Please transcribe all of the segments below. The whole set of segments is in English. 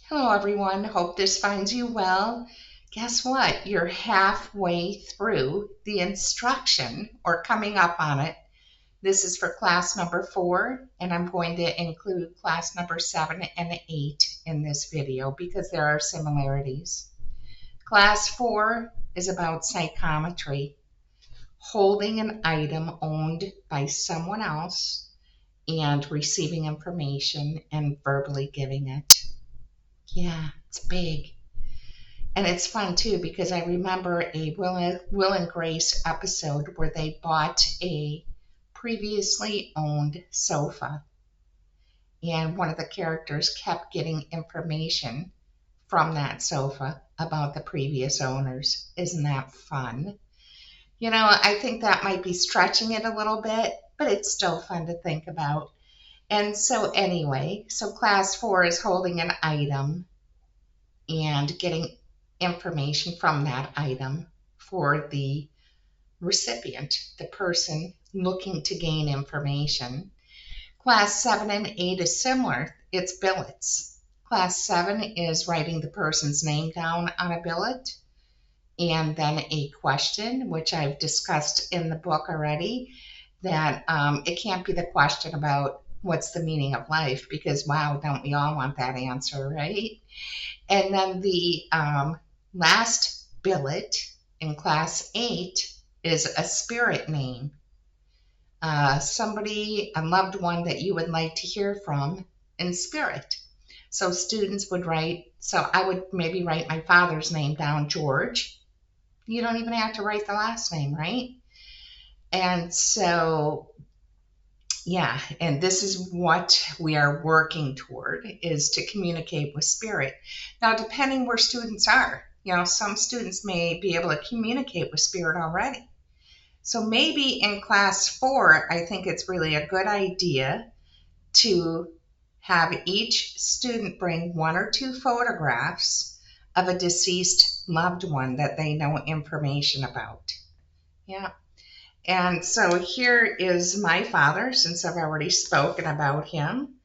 Hello everyone, hope this finds you well. Guess what? You're halfway through the instruction or coming up on it. This is for class number 4 and I'm going to include class number 7 and 8 in this video because there are similarities. Class 4 is about psychometry, holding an item owned by someone else and receiving information and verbally giving it. Yeah, it's big. And it's fun too because I remember a Will and Grace episode where they bought a previously owned sofa. And one of the characters kept getting information from that sofa about the previous owners. Isn't that fun? You know, I think that might be stretching it a little bit, but it's still fun to think about. And so anyway, so class 4 is holding an item and getting information from that item for the recipient, the person looking to gain information. Class 7 and 8 is similar. It's billets. Class 7 is writing the person's name down on a billet, and then a question, which I've discussed in the book already, that it can't be the question about what's the meaning of life, because wow, don't we all want that answer, right? And then the last billet in class 8 is a spirit name. Somebody, a loved one that you would like to hear from in spirit. So students would write, so I would maybe write my father's name down, George. You don't even have to write the last name, right? And so, yeah, and this is what we are working toward, is to communicate with spirit. Now, depending where students are, you know, some students may be able to communicate with spirit already. So maybe in class 4, I think it's really a good idea to have each student bring 1 or 2 photographs of a deceased loved one that they know information about. Yeah. And so here is my father, since I've already spoken about him.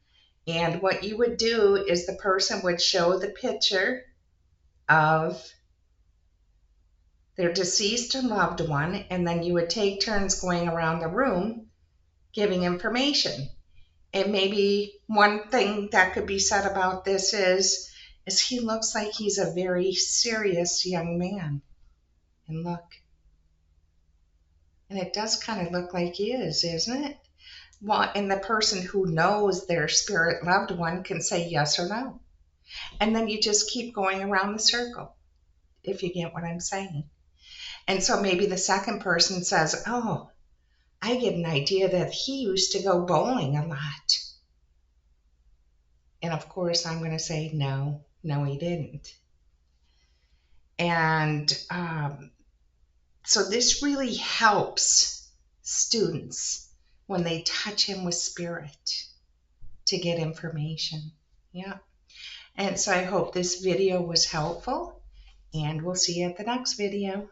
And what you would do is the person would show the picture of their deceased loved one, and then you would take turns going around the room giving information. And maybe one thing that could be said about this is he looks like he's a very serious young man. And look. And it does kind of look like he is, isn't it? Well, and the person who knows their spirit loved one can say yes or no. And then you just keep going around the circle, if you get what I'm saying. And so maybe the second person says, oh, I get an idea that he used to go bowling a lot. And of course, I'm going to say, no, he didn't. And so this really helps students when they touch him with spirit to get information. Yeah. And so I hope this video was helpful, and we'll see you at the next video.